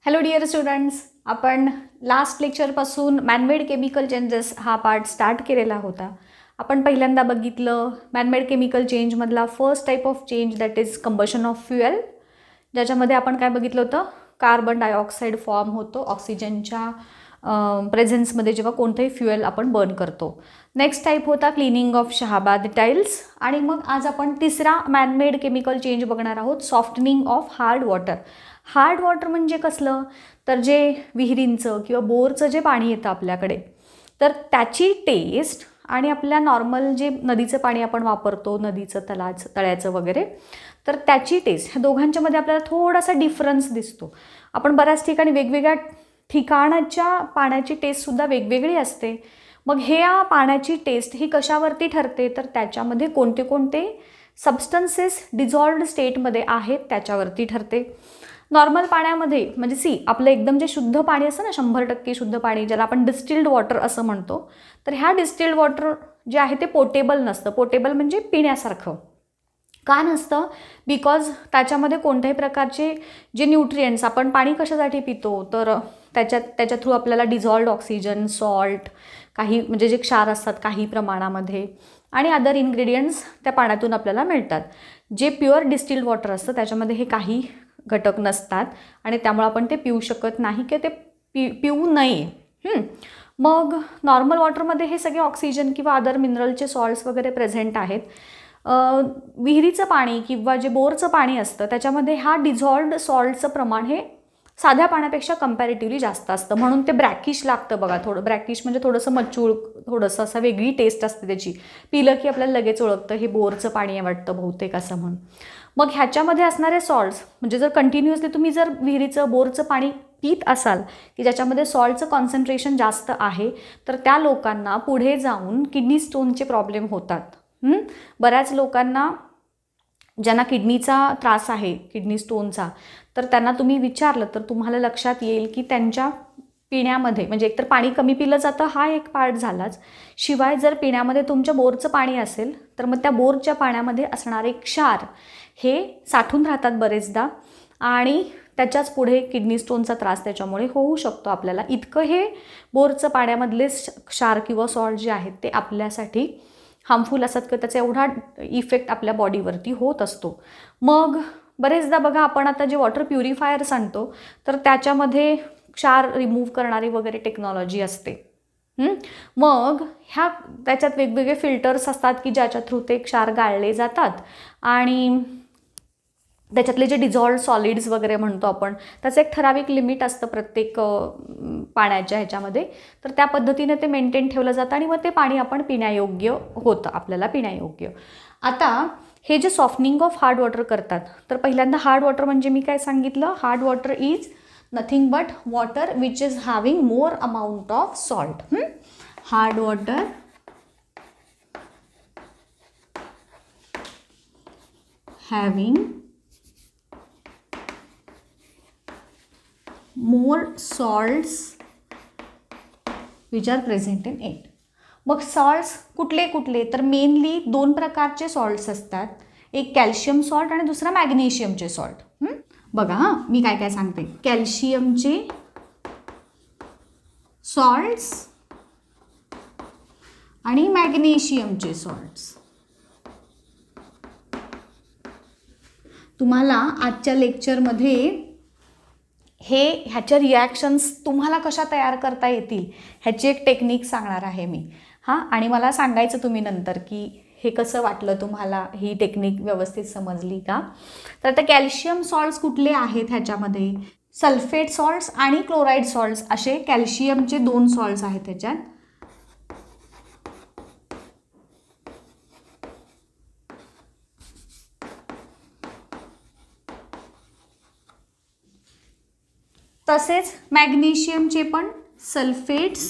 Hello dear students, आपण last लेक्चरपासून manmade chemical changes हा पार्ट स्टार्ट केलेला होता. आपण पहिल्यांदा बघितलं मॅनमेड केमिकल चेंजमधला first type of change that is combustion of fuel, ज्याच्यामध्ये आपण काय बघितलं होतं, कार्बन डायऑक्साईड फॉर्म होतो ऑक्सिजनच्या प्रेझेन्समध्ये जेव्हा कोणतंही फ्युएल आपण बर्न करतो. नेक्स्ट टाईप होता क्लिनिंग ऑफ शहाबाद टाईल्स. आणि मग आज आपण तिसरा मॅनमेड केमिकल चेंज बघणार आहोत, softening of hard water. Hard water म्हणजे कसलं, तर जे विहिरींचं किंवा बोरचं जे पाणी येतं आपल्याकडे, तर त्याची टेस्ट आणि आपल्या नॉर्मल जे नदीचं पाणी आपण वापरतो, नदीचं तळ्याचं वगैरे, तर त्याची टेस्ट ह्या दोघांच्यामध्ये आपल्याला थोडासा डिफरन्स दिसतो. आपण बऱ्याच ठिकाणी वेगवेगळ्या ठिकाणाच्या पाण्याची टेस्टसुद्धा वेगवेगळी असते. मग ह्या पाण्याची टेस्ट ही कशावरती ठरते, तर त्याच्यामध्ये कोणते कोणते सबस्टन्सेस डिझॉल्व्ड स्टेटमध्ये आहेत त्याच्यावरती ठरते. नॉर्मल पाण्यामध्ये म्हणजे आपलं एकदम जे शुद्ध पाणी असतं ना, 100% शुद्ध पाणी, ज्याला आपण डिस्टिल्ड वॉटर असं म्हणतो, तर ह्या डिस्टिल्ड वॉटर जे आहे ते पोटेबल नसतं. पोटेबल म्हणजे पिण्यासारखं का नसतं, बिकॉज त्याच्यामध्ये कोणत्याही प्रकारचे जे न्यूट्रिएंट्स, आपण पाणी कशासाठी पितो, तर त्याच्या थ्रू आपल्याला डिझॉल्व्ड ऑक्सिजन, सॉल्ट, काही म्हणजे जे क्षार असतात काही प्रमाणामध्ये, आणि अदर इन्ग्रेडियंट्स त्या पाण्यातून आपल्याला मिळतात. जे प्युअर डिस्टिल्ड वॉटर असतं त्याच्यामध्ये हे काही घटक नसतात आणि त्यामुळे आपण ते पिऊ शकत नाही किंवा ते पिऊ नये. मग नॉर्मल वॉटरमध्ये हे सगळे ऑक्सिजन किंवा अदर मिनरलचे सॉल्ट्स वगैरे प्रेझेंट आहेत. विहिरीचं पाणी किंवा जे बोरचं पाणी असतं त्याच्यामध्ये हा डिझॉल्व्ड सॉल्टचं प्रमाण हे साध्या पाण्यापेक्षा कंपॅरेटिव्हली जास्त असतं, म्हणून ते ब्रॅकिश लागतं बघा. थोडं ब्रॅकिश म्हणजे थोडंसं मचूळ, थोडंसं असं वेगळी टेस्ट असते त्याची. पिलं की आपल्याला लगेच ओळखतं हे बोरचं पाणी आहे वाटतं बहुतेक असं म्हणून. मग ह्याच्यामध्ये असणारे सॉल्ट्स म्हणजे जर कंटिन्युअसली तुम्ही जर विहिरीचं बोरचं पाणी पित असाल की ज्याच्यामध्ये सॉल्टचं कॉन्सन्ट्रेशन जास्त आहे, तर त्या लोकांना पुढे जाऊन किडनी स्टोनचे प्रॉब्लेम होतात. बऱ्याच लोकांना ज्यांना किडनीचा त्रास आहे, किडनी स्टोनचा, तर त्यांना तुम्ही विचारलं तर तुम्हाला लक्षात येईल की त्यांच्या पिण्यामध्ये म्हणजे एकतर पाणी कमी पिलं जातं, हा एक पार्ट झालाच. शिवाय जर पिण्यामध्ये तुमच्या बोरचं पाणी असेल तर मग त्या बोरच्या पाण्यामध्ये असणारे क्षार हे साठून राहतात बरेचदा आणि त्याच्याच पुढे किडनी स्टोनचा त्रास त्याच्यामुळे होऊ शकतो आपल्याला. इतकं हे बोरचं पाण्यामधले क्षार किंवा सॉल्ट जे आहेत ते आपल्यासाठी हार्मफुल असतात किंवा त्याचा एवढा इफेक्ट आपल्या बॉडीवरती होत असतो. मग बरेचदा बघा आपण आता जे वॉटर प्युरिफायर्स आणतो तर त्याच्यामध्ये क्षार रिमूव्ह करणारी वगैरे टेक्नॉलॉजी असते. मग त्याच्यात वेगवेगळे फिल्टर्स असतात की ज्याच्या थ्रू ते क्षार गाळले जातात आणि त्याच्यातले जे डिझॉल्व्ड सॉलिड्स वगैरे म्हणतो आपण, त्याचं एक ठराविक लिमिट असतं प्रत्येक पाण्याच्या ह्याच्यामध्ये, तर त्या पद्धतीने ते मेंटेन ठेवलं जातं आणि मग ते पाणी आपण पिण्यायोग्य होतं, आपल्याला पिण्यायोग्य. आता हे जे सॉफ्टनिंग ऑफ हार्ड वॉटर करतात, तर पहिल्यांदा हार्ड वॉटर म्हणजे मी काय सांगितलं, hard water is nothing but water which is having more amount of salt. Hard water having more salts which are present in it. मग सॉल्ट्स कुठले कुठले, तर मेनली दोन प्रकारचे सॉल्ट्स असतात, एक कॅल्शियम सॉल्ट आणि दुसरा मॅग्नेशियमचे सॉल्ट. बघा मी काय काय सांगते. कॅल्शियमचे सॉल्ट्स आणि मॅग्नेशियमचे सॉल्ट्स. तुम्हाला आजच्या लेक्चरमध्ये ह्याच्या रिॲक्शन्स तुम्हाला कशा तयार करता येतील ह्याची एक टेक्निक सांगणार आहे मी. आणि मला सांगायचं तुम्ही नंतर की हे कसं वाटलं तुम्हाला, ही टेक्निक व्यवस्थित समजली का. तर आता कॅल्शियम सॉल्ट्स कुठले आहेत ह्याच्यामध्ये, सल्फेट सॉल्ट्स आणि क्लोराईड सॉल्ट्स असे कॅल्शियमचे 2 सॉल्ट्स आहेत ह्याच्यात. तसेच मॅग्नेशियमचे पण सल्फेट्स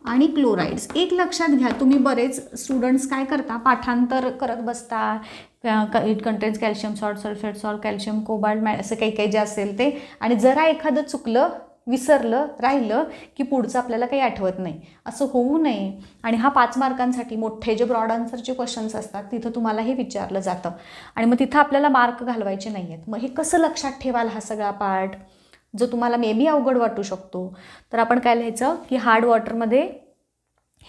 आणि क्लोराइड्स. एक लक्षात घ्या, तुम्ही बरेच स्टुडंट्स काय करता, पाठांतर करत बसता, it contains calcium salt, sulphate salt, calcium cobalt, असं काही काही जे असेल ते, आणि जरा एखादं चुकलं विसरलं राहिलं की पुढचं आपल्याला काही आठवत नाही, असं होऊ नये. आणि हा 5 मार्कांसाठी मोठे जे ब्रॉड आन्सरचे क्वेश्चन्स असतात तिथं तुम्हाला हे विचारलं जातं आणि मग तिथं आपल्याला मार्क घालवायचे नाही आहेत. मग हे कसं लक्षात ठेवाल हा सगळा पार्ट जो तुम्हाला मे बी अवघड वाटू शकतो? तर आपण काय लिहायचं की हार्ड वॉटरमध्ये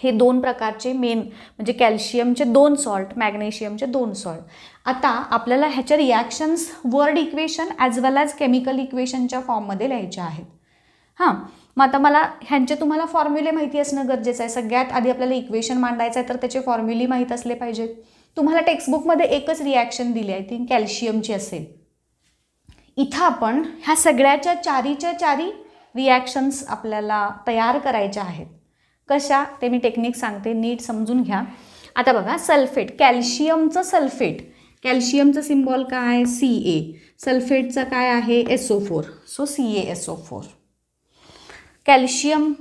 हे 2 प्रकारचे मेन म्हणजे कॅल्शियमचे 2 सॉल्ट, मॅग्नेशियमचे 2 सॉल्ट. आता आपल्याला ह्याच्या रिॲक्शन्स वर्ड इक्वेशन ॲज वेल ॲज केमिकल इक्वेशनच्या फॉर्ममध्ये लिहायच्या आहेत. हां, मग आता मला ह्यांचे तुम्हाला फॉर्म्युले माहिती असणं गरजेचं आहे. सगळ्यात आधी आपल्याला इक्वेशन मांडायचं आहे तर त्याचे फॉर्म्युले माहीत असले पाहिजेत. तुम्हाला टेक्स्टबुकमध्ये एकच रिॲक्शन दिली आहे, ती कॅल्शियमची असेल. इथं आपण ह्या सगळ्याच्या चारीच्या चारी रिॲक्शन्स आपल्याला तयार करायच्या आहेत. कशा ते मी टेक्निक सांगते, नीट समजून घ्या. आता बघा, सल्फेट, कॅल्शियमचं सल्फेट, कॅल्शियमचं सिम्बॉल काय? Ca. सल्फेटचं काय आहे? SO4. So CaSO4. Calcium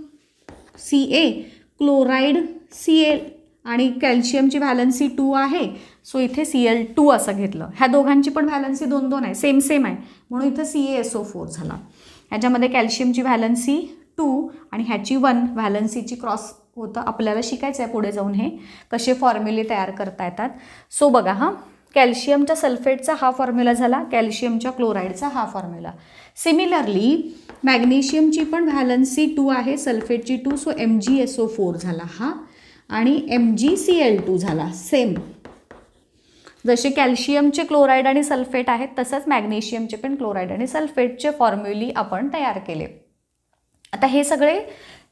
Ca, chloride Cl आणि कॅल्शियमची व्हॅलन्सी 2 आहे, सो इथे Cl2 असं घेतलं. ह्या दोघांची पण व्हॅलन्सी 2-2 आहे, सेम आहे, म्हणून इथं CaSO4 झाला. ह्याच्यामध्ये कॅल्शियमची व्हॅलन्सी 2 आणि ह्याची 1 व्हॅलन्सीची क्रॉस होतं. आपल्याला शिकायचं आहे पुढे जाऊन हे कसे फॉर्म्युले तयार करता येतात. सो बघा, हां, कॅल्शियमच्या सल्फेटचा हा फॉर्म्युला झाला, कॅल्शियमच्या क्लोराईडचा हा फॉर्म्युला. सिमिलरली मॅग्नेशियमची पण व्हॅलन्सी 2 आहे, सल्फेटची 2, सो MgSO4 झाला हा आणि MgCl2 झाला. सेम जसे कॅल्शियमचे क्लोराईड आणि सल्फेट आहेत तसंच मॅग्नेशियमचे पण क्लोराईड आणि सल्फेटचे फॉर्म्युले आपण तयार केले. आता हे सगळे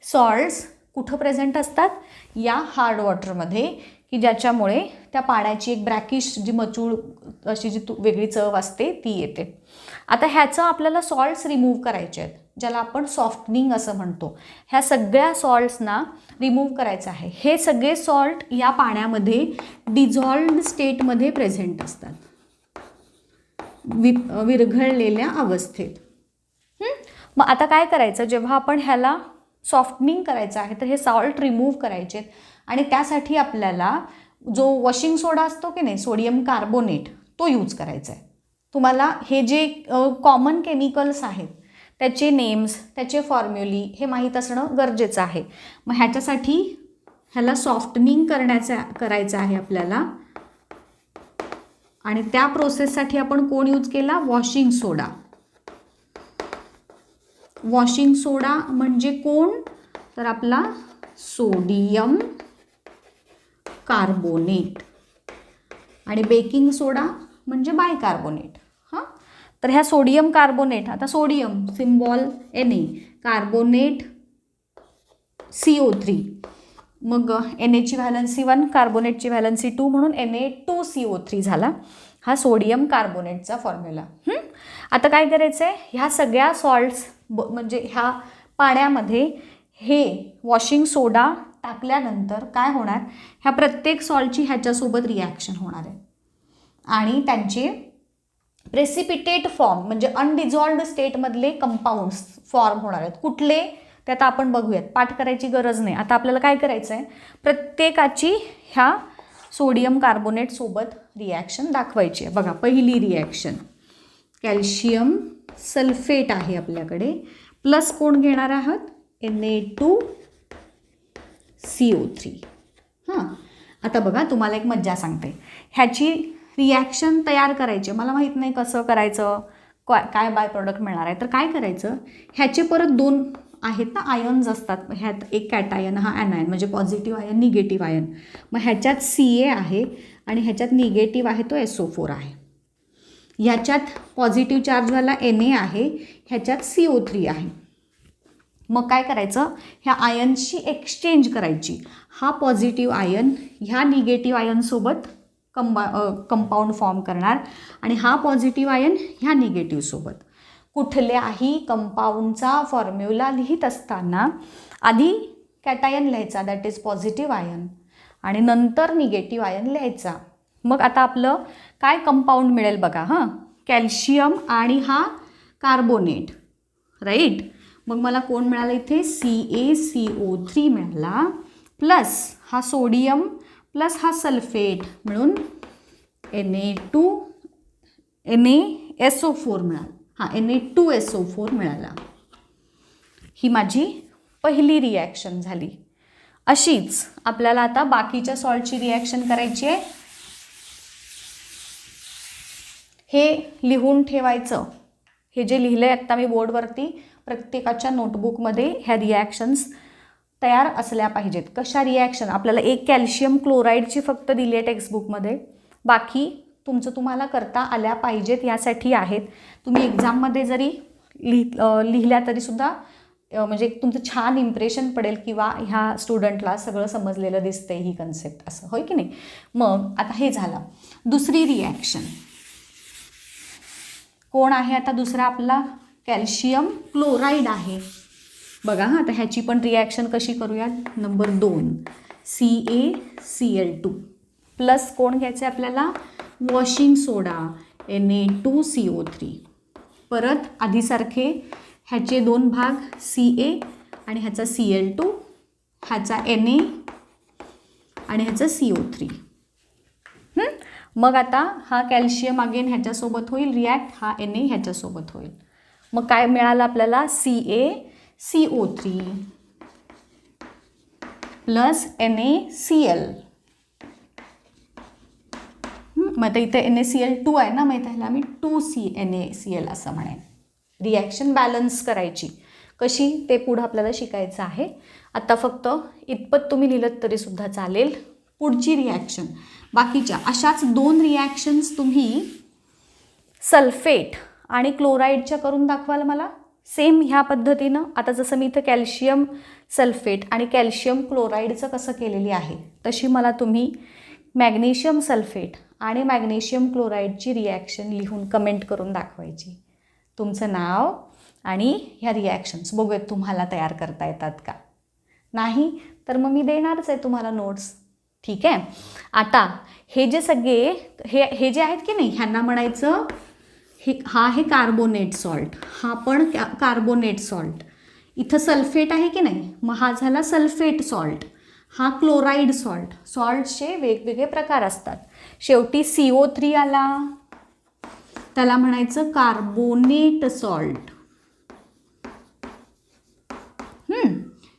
सॉल्ट्स कुठं प्रेझेंट असतात? या हार्ड वॉटरमध्ये, की ज्याच्यामुळे त्या पाण्याची एक ब्रॅकिश जी मचूळ अशी जी वेगळी चव असते ती येते. आता ह्याचं आपल्याला सॉल्ट्स रिमूव्ह करायचे आहेत, ज्याला आपण सॉफ्टनिंग असं म्हणतो. ह्या सगळ्या सॉल्ट्सना रिमूव्ह करायचं आहे. हे सगळे सॉल्ट या पाण्यामध्ये डिझॉल्व्ड स्टेटमध्ये प्रेझेंट असतात, विरघळलेल्या अवस्थेत. मग आता काय करायचं, जेव्हा आपण ह्याला सॉफ्टनिंग करायचं आहे तर हे सॉल्ट रिमूव्ह करायचे आणि त्यासाठी आपल्याला जो वॉशिंग सोडा असतो की नाही, सोडियम कार्बोनेट, तो यूज करायचा आहे. तुम्हाला हे जे कॉमन केमिकल्स आहेत त्याचे नेम्स, त्याचे फॉर्म्युली हे माहीत असणं गरजेचं आहे. मग ह्याच्यासाठी ह्याला सॉफ्टनिंग करायचं आहे आपल्याला आणि त्या प्रोसेससाठी आपण कोण यूज केला? वॉशिंग सोडा. वॉशिंग सोडा म्हणजे कोण? तर आपला सोडियम कार्बोनेट. आणि बेकिंग सोडा म्हणजे बायकार्बोनेट. हां, तर ह्या सोडियम कार्बोनेट, आता sodium symbol Na, carbonate CO3, मग Na ची व्हॅलन्सी 1, कार्बोनेटची व्हॅलन्सी 2, म्हणून Na2CO3 झाला हा सोडियम कार्बोनेटचा फॉर्म्युला. आता काय करायचं आहे, ह्या सगळ्या सॉल्ट्स म्हणजे ह्या पाण्यामध्ये हे वॉशिंग सोडा टाकल्यानंतर काय होणार, ह्या प्रत्येक सॉल्टची ह्याच्यासोबत रिॲक्शन होणार आहे आणि त्यांचे प्रेसिपिटेट फॉर्म म्हणजे अनडिझॉल्व्ड स्टेटमधले कंपाऊंड्स फॉर्म होणार आहेत. कुठले ते आता आपण बघूयात, पाठ करायची गरज नाही. आता आपल्याला काय करायचं आहे, प्रत्येकाची ह्या सोडियम कार्बोनेट सोबत रिॲक्शन दाखवायची आहे. बघा, पहिली रिॲक्शन कॅल्शियम सल्फेट आहे आपल्याकडे, प्लस कोण घेणार आहात? Na2CO3. हां, आता बघा, तुम्हाला एक मज्जा सांगते. ह्याची रिॲक्शन तयार करायची, मला माहीत नाही कसं करायचं, काय बाय प्रोडक्ट मिळणार आहे. तर काय करायचं, ह्याचे परत 2 आहेत ना आयन्स असतात, ह्यात एक कॅटायन हा ॲनायन म्हणजे पॉझिटिव्ह आयन, निगेटिव्ह आयन. मग ह्याच्यात Ca आहे आणि ह्याच्यात निगेटिव्ह आहे तो SO4 आहे. ह्याच्यात पॉझिटिव्ह चार्जवाला Na आहे, ह्याच्यात CO3 आहे. मग काय करायचं, ह्या आयन्सची एक्सचेंज करायची. हा पॉझिटिव्ह आयन ह्या निगेटिव्ह आयनसोबत कंपाऊंड फॉर्म करणार आणि हा पॉझिटिव्ह आयन ह्या निगेटिव्हसोबत. कुठल्याही कंपाऊंडचा फॉर्म्युला लिहित असताना आधी कॅटायन लिहायचा, दॅट इज पॉझिटिव्ह आयन, आणि नंतर निगेटिव्ह आयन लिहायचा. मग आता आपलं काय कंपाऊंड मिळेल बघा. हां, कॅल्शियम आणि हा कार्बोनेट, राईट. मग मला कोण मिळालं इथे? CaCO3 मिळाला, प्लस हा सोडियम प्लस हा सल्फेट मिळून NaSO4 मिळाला. हां, Na2SO4 मिळाला. ही माझी पहिली रिॲक्शन झाली. अशीच आपल्याला आता बाकीच्या सॉल्टची रिॲक्शन करायची आहे. हे लिहून ठेवायचं. हे जे लिहिलं आहे आत्ता मी बोर्डवरती, प्रत्येकाच्या नोटबुकमध्ये ह्या रिॲक्शन्स तयार असल्या पाहिजेत. कशा रिॲक्शन? आपल्याला एक कॅल्शियम क्लोराईडची फक्त दिली आहे टेक्स्टबुकमध्ये, बाकी तुमचं तुम्हाला करता आल्या पाहिजेत यासाठी आहेत. तुम्ही एक्झाममध्ये जरी लिहिल्या तरीसुद्धा म्हणजे तुमचं छान इम्प्रेशन पडेल किंवा ह्या स्टुडंटला सगळं समजलेलं दिसतंय ही कन्सेप्ट, असं होय की नाही. मग आता हे झालं. दुसरी रिॲक्शन कोण आहे? आता दुसरा आपला कॅल्शियम क्लोराईड आहे. बघा हां, आता ह्याची पण रिॲक्शन कशी करूयात. नंबर 2 CaCl2 प्लस कोण घ्यायचं आहे आपल्याला? वॉशिंग सोडा Na2CO3. परत आधीसारखे ह्याचे 2 भाग Ca आणि ह्याचा Cl2, ह्याचा Na आणि ह्याचा CO3. मग आता हा कॅल्शियम अगेन ह्याच्यासोबत होईल रिॲक्ट, हा Na ह्याच्यासोबत होईल. मग काय मिळालं आपल्याला? CaCO3 plus NaCl. मग आता इथे NaCl2 आहे ना, मग इथे ह्याला मी 2NaCl असं म्हणेन. रिॲक्शन बॅलन्स करायची कशी ते पुढं आपल्याला शिकायचं आहे. आता फक्त इतपत तुम्ही लिहिलं तरीसुद्धा चालेल. पुढची रिॲक्शन बाकीच्या अशाच 2 रिॲक्शन्स तुम्ही सल्फेट आणि क्लोराईडच्या करून दाखवाल मला सेम ह्या पद्धतीनं. आता जसं मी इथं कॅल्शियम सल्फेट आणि कॅल्शियम क्लोराईडचं कसं केलेली आहे, तशी मला तुम्ही मॅग्नेशियम सल्फेट आणि मॅग्नेशियम क्लोराईडची रिॲक्शन लिहून कमेंट करून दाखवायची. तुमचं नाव आणि ह्या रिॲक्शन्स बघूयात तुम्हाला तयार करता येतात का. नाही तर मग मी देणारच आहे तुम्हाला नोट्स. ठीक आहे. आता हे जे सगळे हे जे आहेत की नाही, ह्यांना म्हणायचं हा आहे कार्बोनेट सॉल्ट, हा पण कार्बोनेट सॉल्ट. इथं सल्फेट आहे की नाही, मग हा झाला सल्फेट सॉल्ट. हा क्लोराईड सॉल्ट. सॉल्टचे वेगवेगळे प्रकार असतात. शेवटी CO3 आला, त्याला म्हणायचं कार्बोनेट सॉल्ट.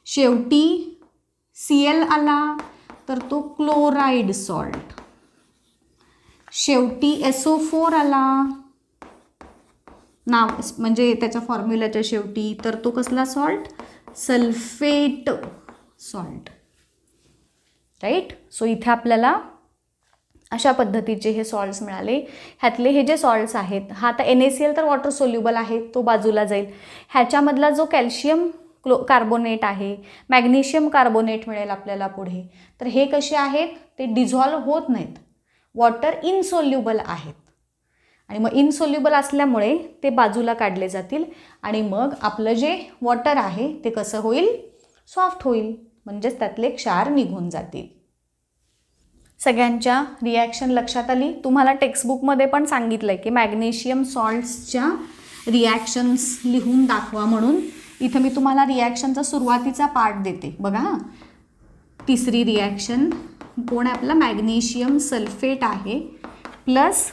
शेवटी Cl आला तर तो क्लोराईड सॉल्ट. शेवटी SO4 आला नाव म्हणजे त्याच्या फॉर्म्युल्याच्या शेवटी, तर तो कसला salt? Sulphate salt. Right. So इथे आपल्याला अशा पद्धतीचे हे सॉल्ट्स मिळाले. ह्यातले हे जे सॉल्ट्स आहेत, हा आता NaCl तर वॉटर सोल्युबल आहे, तो बाजूला जाईल. ह्याच्यामधला जो कॅल्शियम कार्बोनेट आहे, मॅग्नेशियम कार्बोनेट मिळेल आपल्याला पुढे. तर हे कसे आहेत? ते डिझॉल्व होत नाहीत, वॉटर इनसोल्युबल आहेत. आणि मग इनसोल्युबल असल्यामुळे ते बाजूला काढले जातील आणि मग आपलं जे वॉटर आहे ते कसं होईल? सॉफ्ट होईल, म्हणजेच त्यातले क्षार निघून जातील. सगळ्यांच्या रिॲक्शन लक्षात आली. तुम्हाला टेक्स्टबुकमध्ये पण सांगितलं आहे की मॅग्नेशियम सॉल्ट्सच्या रिॲक्शन्स लिहून दाखवा म्हणून. इथं मी तुम्हाला रिॲक्शनचा सुरुवातीचा पार्ट देते. बघा, तिसरी रिॲक्शन कोण आहे? आपला मॅग्नेशियम सल्फेट आहे प्लस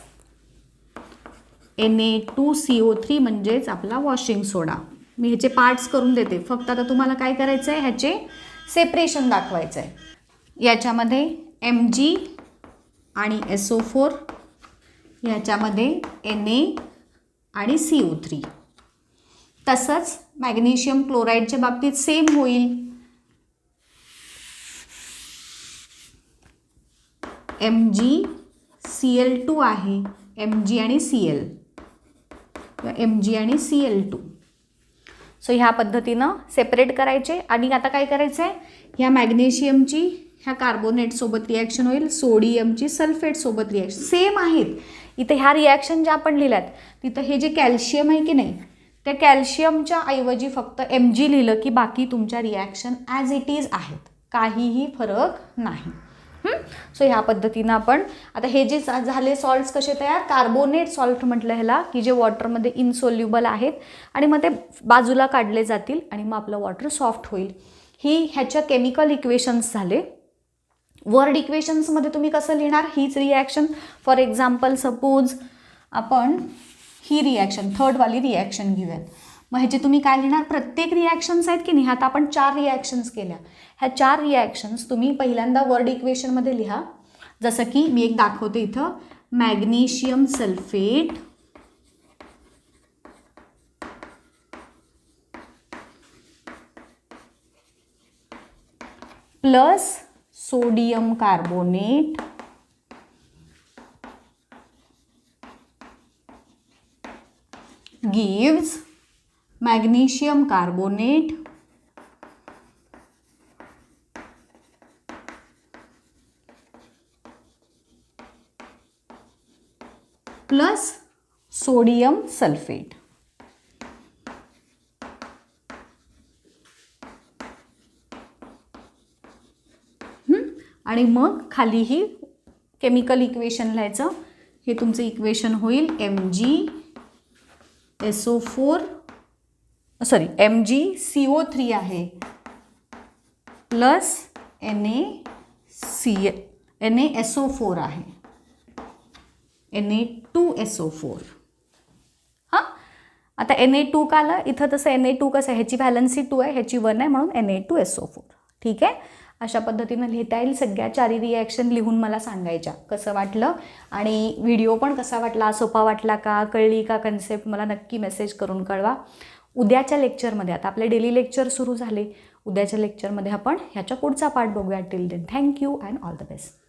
Na2CO3 म्हणजेच आपला वॉशिंग सोडा. मी ह्याचे पार्ट्स करून देते. फक्त आता तुम्हाला काय करायचं आहे? ह्याचे सेपरेशन दाखवायचं आहे. याच्यामध्ये Mg आणि SO4, याच्यामध्ये Na आणि CO3. तसंच मॅग्नेशियम क्लोराईडच्या बाबतीत सेम होईल. MgCl2 आहे, Mg आणि Cl, Mg आणि Cl2. सो ह्या पद्धतीनं सेपरेट करायचे. आणि आता काय करायचं आहे? ह्या मॅग्नेशियमची ह्या कार्बोनेटसोबत रिॲक्शन होईल, सोडियमची सल्फेटसोबत रिॲक्शन सेम आहेत. इथे ह्या रिॲक्शन ज्या आपण लिहिल्यात तिथं हे जे कॅल्शियम आहे की नाही, त्या कॅल्शियमच्या ऐवजी फक्त Mg लिहिलं की बाकी तुमच्या रिॲक्शन ॲज इट इज आहेत, काहीही फरक नाही. सो ह्या पद्धतीनं आपण आता हे जे झाले सॉल्ट्स कसे तयार? कार्बोनेट सॉल्ट म्हटलं ह्याला, की जे वॉटरमध्ये इनसोल्युबल आहेत आणि मग ते बाजूला काढले जातील आणि मग आपलं वॉटर सॉफ्ट होईल. ही ह्याच्या केमिकल इक्वेशन्स झाले. वर्ड इक्वेशन्समध्ये तुम्ही कसं लिहिणार? हीच रिॲक्शन. फॉर एक्झाम्पल सपोज आपण ही रिॲक्शन थर्डवाली रिॲक्शन घेऊयात. मग ह्याची तुम्ही काय लिहिणार, प्रत्येक रिॲक्शन्स आहेत की नाही, आता आपण 4 रिॲक्शन्स केल्या, ह्या 4 रिॲक्शन्स तुम्ही पहिल्यांदा वर्ड इक्वेशनमध्ये लिहा. जसं की मी एक दाखवते इथं, magnesium sulphate plus sodium carbonate gives magnesium carbonate plus sodium sulfate. आणि मग खाली ही केमिकल इक्वेशन लिहायचं. हे तुमचं इक्वेशन होईल MgSO4 सॉरी MgCO3 आहे प्लस NaSO4 आहे, Na2SO4. हां, आता Na2 का आलं इथं, तसं Na2 कसं आहे, ह्याची व्हॅलन्सी 2 आहे, ह्याची 1 आहे, म्हणून Na2SO4. ठीक आहे, अशा पद्धतीनं लिहिता येईल. सगळ्या 4 रिॲक्शन लिहून मला सांगायच्या कसं वाटलं, आणि व्हिडिओ पण कसा वाटला, सोपा वाटला का, कळली का कन्सेप्ट, मला नक्की मेसेज करून कळवा. उद्याच्या लेक्चरमध्ये, आता आपले डेली लेक्चर सुरू झाले, उद्याच्या लेक्चरमध्ये आपण ह्याच्या पुढचा पार्ट बघूया. Till then thank you and all the best.